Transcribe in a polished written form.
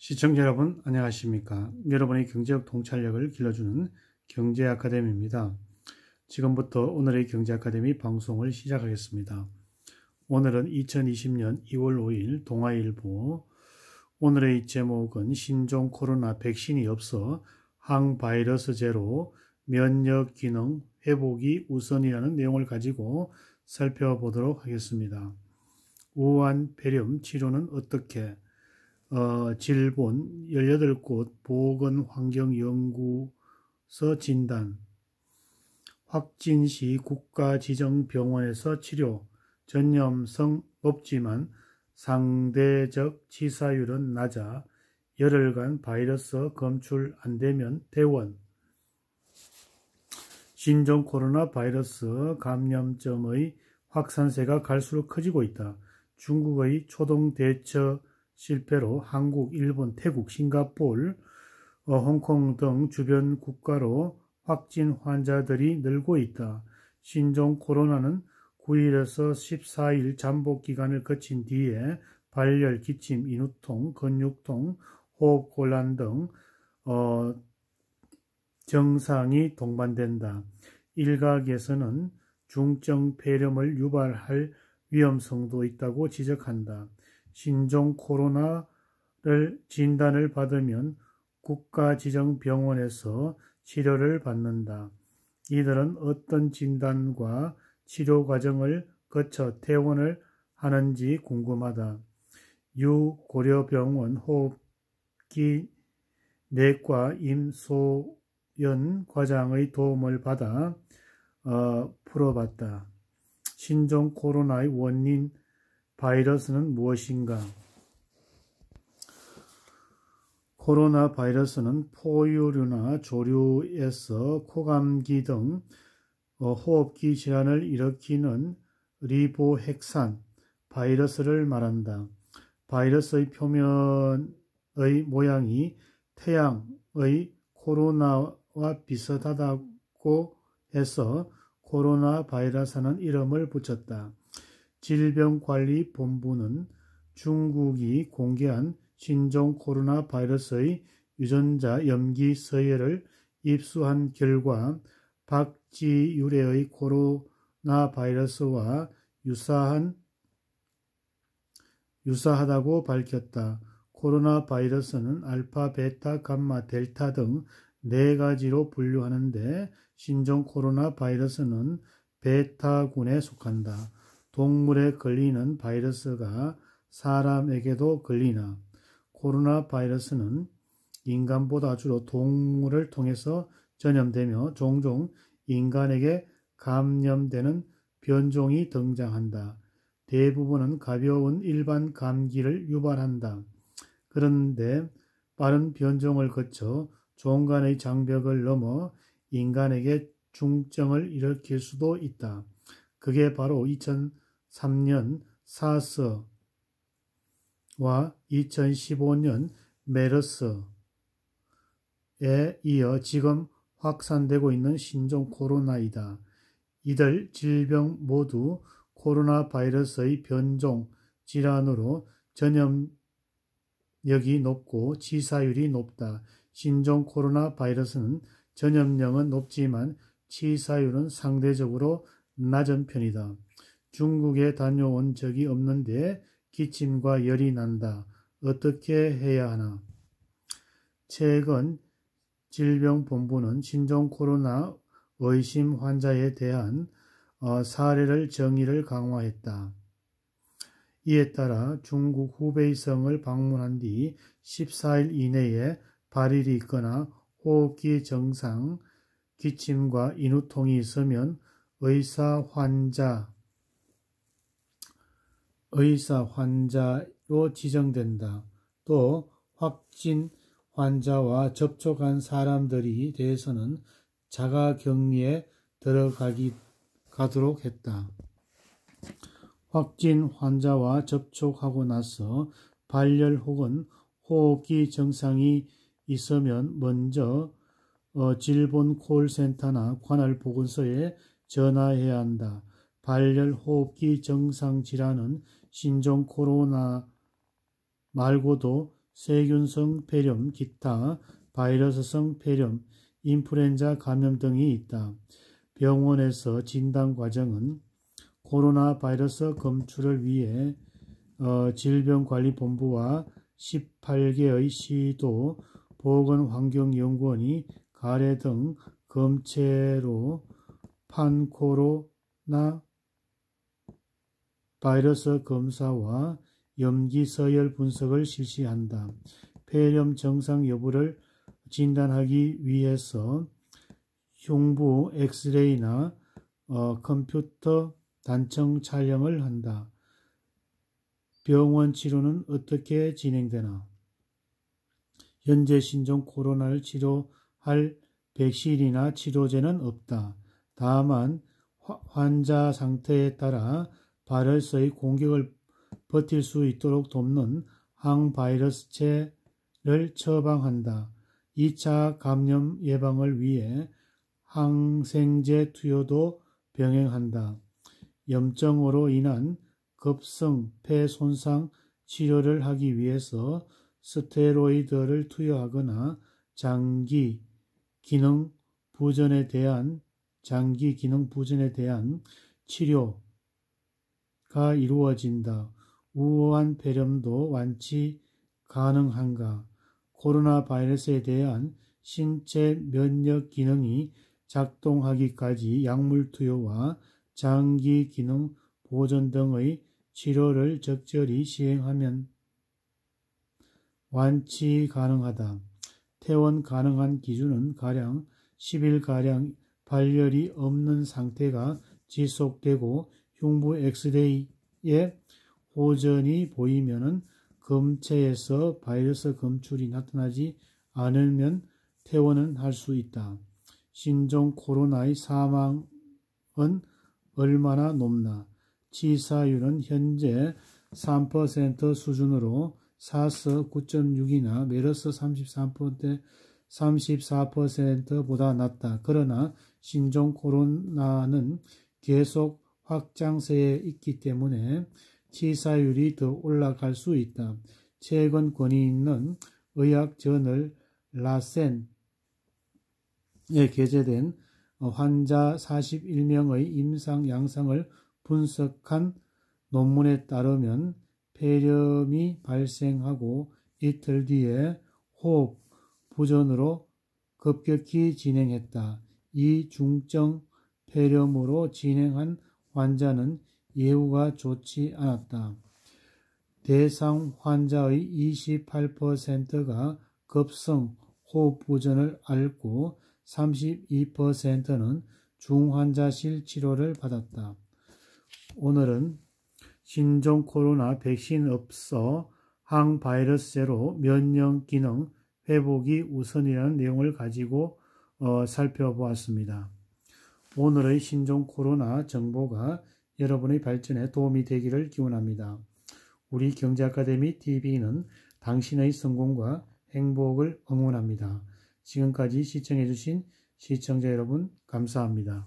시청자 여러분 안녕하십니까? 여러분의 경제적 통찰력을 길러주는 경제아카데미입니다. 지금부터 오늘의 경제아카데미 방송을 시작하겠습니다. 오늘은 2020년 2월 5일 동아일보. 오늘의 제목은 신종 코로나 백신이 없어 항바이러스제로 면역 기능 회복이 우선이라는 내용을 가지고 살펴보도록 하겠습니다. 우한 폐렴 치료는 어떻게? 질본 18곳 보건환경연구소 진단, 확진 시 국가지정병원에서 치료, 전염성 높지만 상대적 치사율은 낮아 열흘간 바이러스 검출 안되면 퇴원. 신종 코로나 바이러스 감염점의 확산세가 갈수록 커지고 있다. 중국의 초동 대처 실패로 한국, 일본, 태국, 싱가포르, 홍콩 등 주변 국가로 확진 환자들이 늘고 있다. 신종 코로나는 9일에서 14일 잠복 기간을 거친 뒤에 발열, 기침, 인후통, 근육통, 호흡곤란 등 증상이 동반된다. 일각에서는 중증 폐렴을 유발할 위험성도 있다고 지적한다. 신종 코로나를 진단을 받으면 국가지정병원에서 치료를 받는다. 이들은 어떤 진단과 치료 과정을 거쳐 퇴원을 하는지 궁금하다. 유고려병원 호흡기 내과 임소연 과장의 도움을 받아 풀어봤다. 신종 코로나의 원인 바이러스는 무엇인가? 코로나 바이러스는 포유류나 조류에서 코감기 등 호흡기 질환을 일으키는 리보핵산 바이러스를 말한다. 바이러스의 표면의 모양이 태양의 코로나와 비슷하다고 해서 코로나 바이러스라는 이름을 붙였다. 질병관리본부는 중국이 공개한 신종 코로나 바이러스의 유전자 염기 서열을 입수한 결과 박쥐 유래의 코로나 바이러스와 유사하다고 밝혔다. 코로나 바이러스는 알파, 베타, 감마, 델타 등 4가지로 분류하는데 신종 코로나 바이러스는 베타군에 속한다. 동물에 걸리는 바이러스가 사람에게도 걸리나? 코로나 바이러스는 인간보다 주로 동물을 통해서 전염되며 종종 인간에게 감염되는 변종이 등장한다. 대부분은 가벼운 일반 감기를 유발한다. 그런데 빠른 변종을 거쳐 종 간의 장벽을 넘어 인간에게 중증을 일으킬 수도 있다. 그게 바로 2003년 사스와 2015년 메르스에 이어 지금 확산되고 있는 신종 코로나이다. 이들 질병 모두 코로나 바이러스의 변종 질환으로 전염력이 높고 치사율이 높다. 신종 코로나 바이러스는 전염력은 높지만 치사율은 상대적으로 낮은 편이다. 중국에 다녀온 적이 없는데 기침과 열이 난다. 어떻게 해야 하나? 최근 질병본부는 신종 코로나 의심 환자에 대한 사례를 정의를 강화했다. 이에 따라 중국 후베이성을 방문한 뒤 14일 이내에 발열이 있거나 호흡기 증상, 기침과 인후통이 있으면 의사 환자로 지정된다. 또 확진 환자와 접촉한 사람들이 대해서는 자가격리에 들어가도록 했다. 확진 환자와 접촉하고 나서 발열 혹은 호흡기 증상이 있으면 먼저 질본 콜센터나 관할 보건소에 전화해야 한다. 발열, 호흡기 증상 질환은 신종 코로나 말고도 세균성 폐렴, 기타 바이러스성 폐렴, 인플루엔자 감염 등이 있다. 병원에서 진단 과정은 코로나 바이러스 검출을 위해 질병관리본부와 18개의 시도 보건환경연구원이 가래 등 검체로 판코로나 바이러스 검사와 염기 서열 분석을 실시한다. 폐렴 증상 여부를 진단하기 위해서 흉부 엑스레이나 컴퓨터 단청 촬영을 한다. 병원 치료는 어떻게 진행되나? 현재 신종 코로나를 치료할 백신이나 치료제는 없다. 다만 환자 상태에 따라 바이러스의 공격을 버틸 수 있도록 돕는 항바이러스제를 처방한다. 2차 감염 예방을 위해 항생제 투여도 병행한다. 염증으로 인한 급성 폐 손상 치료를 하기 위해서 스테로이드를 투여하거나 장기 기능 부전에 대한 치료가 이루어진다. 우한 폐렴도 완치 가능한가? 코로나 바이러스에 대한 신체 면역 기능이 작동하기까지 약물 투여와 장기 기능 보존 등의 치료를 적절히 시행하면 완치 가능하다. 퇴원 가능한 기준은 가량 10일가량 발열이 없는 상태가 지속되고 흉부 엑스레이에 호전이 보이면 검체에서 바이러스 검출이 나타나지 않으면 퇴원은 할 수 있다. 신종 코로나의 사망은 얼마나 높나? 치사율은 현재 3% 수준으로 사스 9.6이나 메르스 34%보다 낮다. 그러나 신종 코로나는 계속 확장세에 있기 때문에 치사율이 더 올라갈 수 있다. 최근 권위 있는 의학 저널 라센에 게재된 환자 41명의 임상 양상을 분석한 논문에 따르면 폐렴이 발생하고 이틀 뒤에 호흡 부전으로 급격히 진행했다. 이 중증 폐렴으로 진행한 환자는 예후가 좋지 않았다. 대상 환자의 28%가 급성 호흡 부전을 앓고 32%는 중환자실 치료를 받았다. 오늘은 신종 코로나 백신 없어 항바이러스제로 면역 기능 회복이 우선이라는 내용을 가지고 살펴보았습니다. 오늘의 신종 코로나 정보가 여러분의 발전에 도움이 되기를 기원합니다. 우리 경제아카데미 TV는 당신의 성공과 행복을 응원합니다. 지금까지 시청해주신 시청자 여러분 감사합니다.